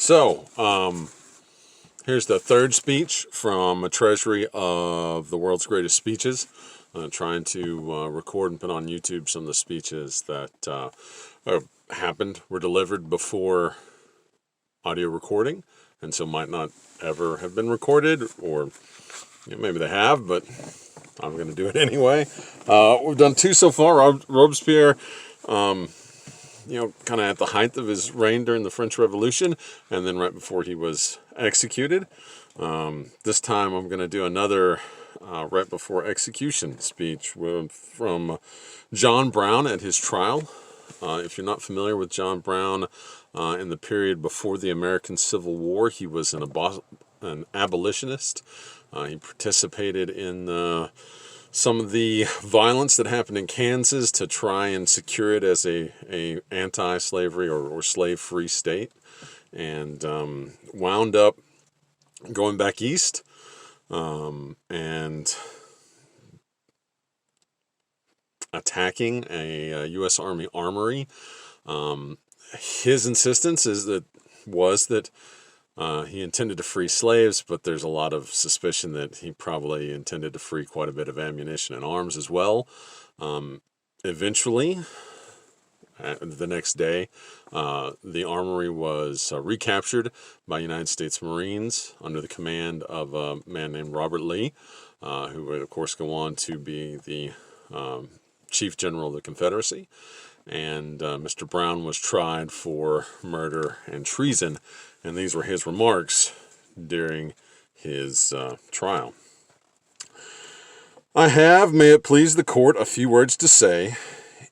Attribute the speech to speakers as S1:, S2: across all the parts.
S1: Here's the third speech from a treasury of the world's greatest speeches. Trying to record and put on YouTube some of the speeches that were delivered before audio recording, and so might not ever have been recorded, or maybe they have, but I'm going to do it anyway. We've done two so far. Robespierre, kind of at the height of his reign during the French Revolution, and then right before he was executed. This time I'm going to do another right before execution speech from John Brown at his trial. If you're not familiar with John Brown, in the period before the American Civil War, he was an abolitionist. He participated in some of the violence that happened in Kansas to try and secure it as a anti-slavery or slave-free state, and wound up going back east and attacking a U.S. Army armory. His insistence was that he intended to free slaves, but there's a lot of suspicion that he probably intended to free quite a bit of ammunition and arms as well. Eventually, the next day, the armory was recaptured by United States Marines under the command of a man named Robert Lee, who would, of course, go on to be the Chief General of the Confederacy. And Mr. Brown was tried for murder and treason, and these were his remarks during his trial. I have, may it please the court, a few words to say.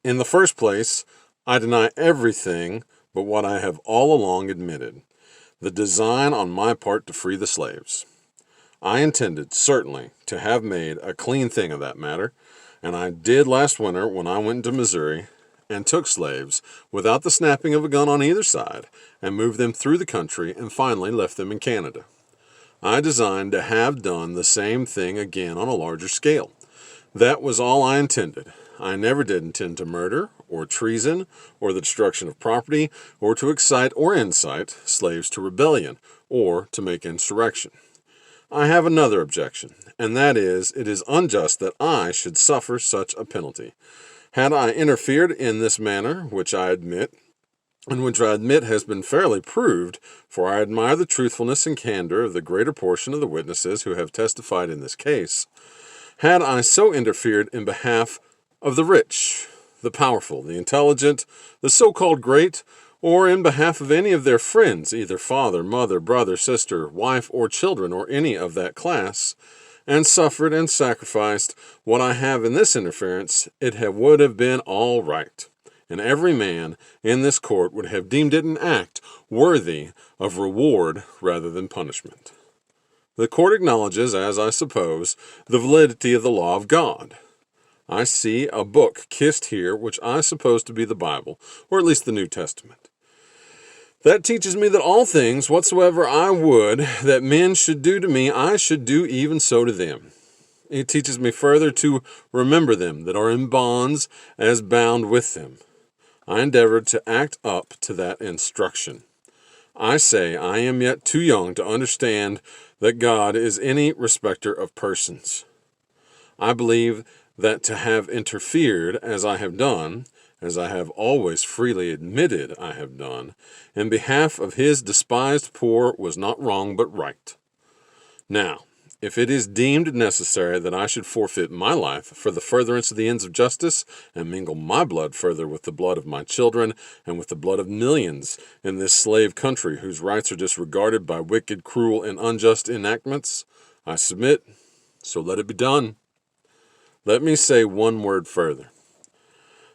S1: In the first place, I deny everything but what I have all along admitted, the design on my part to free the slaves. I intended, certainly, to have made a clean thing of that matter, and I did last winter when I went into Missouri and took slaves without the snapping of a gun on either side, and moved them through the country and finally left them in Canada. I designed to have done the same thing again on a larger scale. That was all I intended. I never did intend to murder, or treason, or the destruction of property, or to excite or incite slaves to rebellion, or to make insurrection. I have another objection, and that is, it is unjust that I should suffer such a penalty. Had I interfered in this manner, which I admit has been fairly proved, for I admire the truthfulness and candor of the greater portion of the witnesses who have testified in this case, had I so interfered in behalf of the rich, the powerful, the intelligent, the so-called great, or in behalf of any of their friends, either father, mother, brother, sister, wife, or children, or any of that class, and suffered and sacrificed what I have in this interference, would have been all right, and every man in this court would have deemed it an act worthy of reward rather than punishment. The court acknowledges, as I suppose, the validity of the law of God. I see a book kissed here which I suppose to be the Bible, or at least the New Testament. That teaches me that all things whatsoever I would that men should do to me, I should do even so to them. It teaches me further to remember them that are in bonds as bound with them. I endeavored to act up to that instruction. I say I am yet too young to understand that God is any respecter of persons. I believe that to have interfered as I have done, as I have always freely admitted I have done, in behalf of his despised poor was not wrong but right. Now, if it is deemed necessary that I should forfeit my life for the furtherance of the ends of justice, and mingle my blood further with the blood of my children, and with the blood of millions in this slave country whose rights are disregarded by wicked, cruel, and unjust enactments, I submit, so let it be done. Let me say one word further.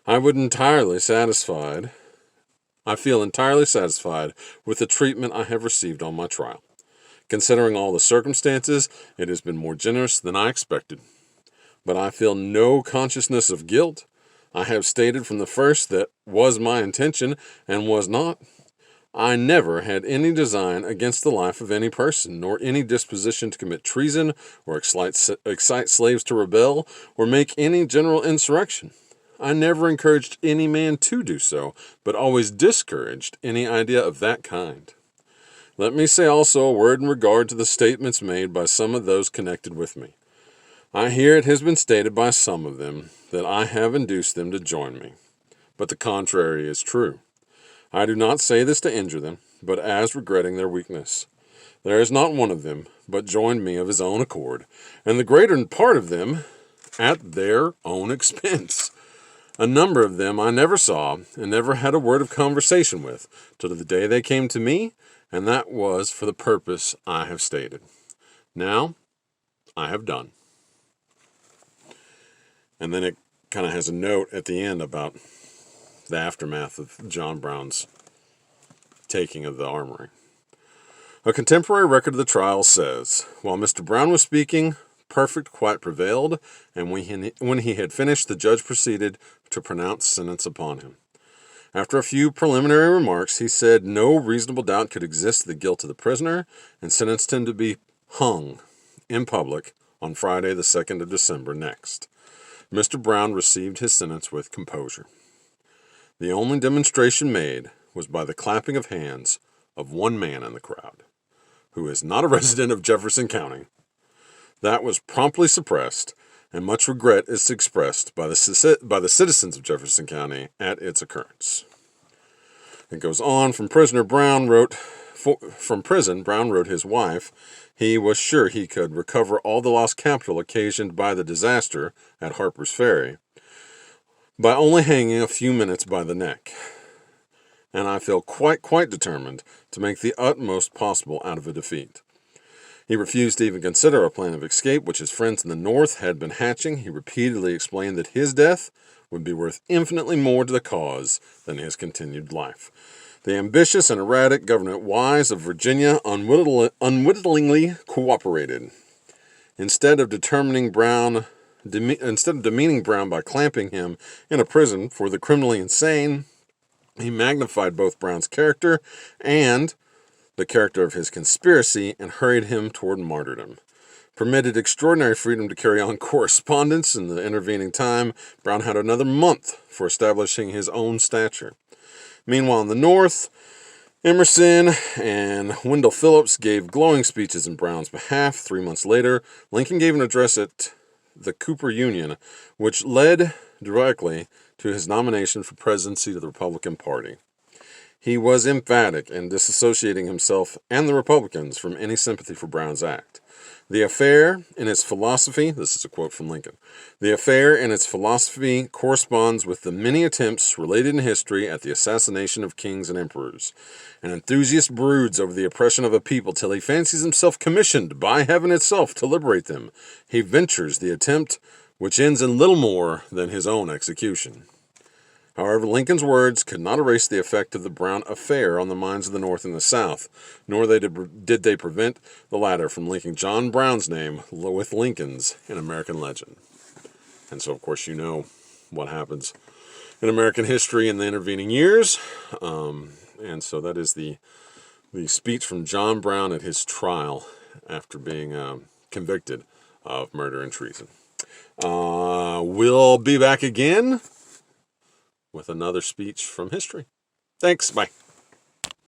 S1: I feel entirely satisfied with the treatment I have received on my trial. Considering all the circumstances, it has been more generous than I expected. But I feel no consciousness of guilt. I have stated from the first that was my intention and was not. I never had any design against the life of any person, nor any disposition to commit treason, or excite slaves to rebel, or make any general insurrection. I never encouraged any man to do so, but always discouraged any idea of that kind. Let me say also a word in regard to the statements made by some of those connected with me. I hear it has been stated by some of them that I have induced them to join me, but the contrary is true. I do not say this to injure them, but as regretting their weakness. There is not one of them but joined me of his own accord, and the greater part of them at their own expense. A number of them I never saw and never had a word of conversation with till the day they came to me, and that was for the purpose I have stated. Now I have done. And then it kind of has a note at the end about the aftermath of John Brown's taking of the armory. A contemporary record of the trial says, while Mr. Brown was speaking, perfect quiet prevailed, and when he had finished, the judge proceeded to pronounce sentence upon him. After a few preliminary remarks, he said no reasonable doubt could exist of the guilt of the prisoner, and sentenced him to be hung in public on Friday, the 2nd of December next. Mr. Brown received his sentence with composure. The only demonstration made was by the clapping of hands of one man in the crowd, who is not a resident of Jefferson County. That was promptly suppressed, and much regret is expressed by the citizens of Jefferson County at its occurrence. It goes on. From prison, Brown wrote his wife he was sure he could recover all the lost capital occasioned by the disaster at Harper's Ferry by only hanging a few minutes by the neck. And I feel quite determined to make the utmost possible out of a defeat. He refused to even consider a plan of escape which his friends in the North had been hatching. He repeatedly explained that his death would be worth infinitely more to the cause than his continued life. The ambitious and erratic Governor Wise of Virginia unwittingly cooperated. Instead of demeaning Brown by clamping him in a prison for the criminally insane, he magnified both Brown's character and the character of his conspiracy and hurried him toward martyrdom. Permitted extraordinary freedom to carry on correspondence in the intervening time, Brown had another month for establishing his own stature. Meanwhile, in the North, Emerson and Wendell Phillips gave glowing speeches in Brown's behalf. 3 months later, Lincoln gave an address at the Cooper Union, which led directly to his nomination for presidency to the Republican Party. He was emphatic in disassociating himself and the Republicans from any sympathy for Brown's act. The affair in its philosophy, this is a quote from Lincoln, the affair in its philosophy corresponds with the many attempts related in history at the assassination of kings and emperors. An enthusiast broods over the oppression of a people till he fancies himself commissioned by heaven itself to liberate them. He ventures the attempt which ends in little more than his own execution. However, Lincoln's words could not erase the effect of the Brown affair on the minds of the North and the South, nor did they prevent the latter from linking John Brown's name with Lincoln's in American legend. And so, of course, you know what happens in American history in the intervening years. And so that is the speech from John Brown at his trial after being convicted of murder and treason. We'll be back again with another speech from history. Thanks. Bye.